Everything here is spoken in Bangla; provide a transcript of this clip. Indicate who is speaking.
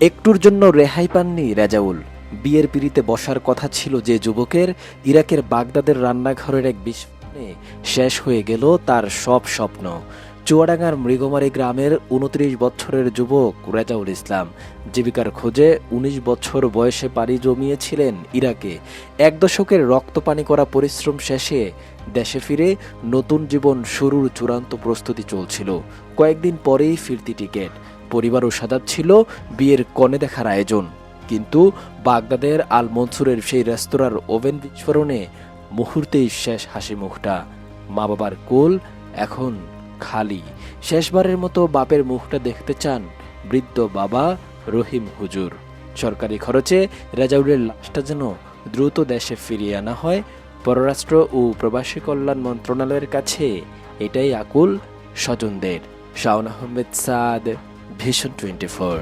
Speaker 1: একটুর জন্য রেহাই পাননি রেজাউল। বিয়ের পিঁড়িতে বসার কথা ছিল যে যুবকের, ইরাকের বাগদাদের রান্নাঘরের এক বিস্ফোরণে শেষ হয়ে গেল তার সব স্বপ্ন। চুয়াডাঙ্গার মৃগমারী গ্রামের ২৯ বছরের যুবক রেজাউল ইসলাম জীবিকার খোঁজে ১৯ বছর বয়সে পাড়ি জমিয়েছিলেন ইরাকে। এক দশকের রক্তপানি করা পরিশ্রম শেষে দেশে ফিরে নতুন জীবন শুরুর চূড়ান্ত প্রস্তুতি চলছিল। কয়েকদিন পরেই ফিরতি টিকিট, পরিবারও সাজাচ্ছিল বিয়ের কনে দেখার আয়োজন। কিন্তু বাগদাদের আল মনসুরের সেই রেস্তোরাঁর ওভেন বিস্ফোরণে মুহূর্তেই শেষ হাসি মুখটা। মা বাবার কোল এখন খালি। শেষবারের মতো বাপের মুখটা দেখতে চান বৃদ্ধ বাবা রহিম হুজুর। সরকারি খরচে রেজাউলের লাশটা যেন দ্রুত দেশে ফিরিয়ে আনা হয়। পররাষ্ট্র ও প্রবাসী কল্যাণ মন্ত্রণালয়ের কাছে এটাই আকুল স্বজনদের। শাওন আহমেদ সাদ, ভিশন 24।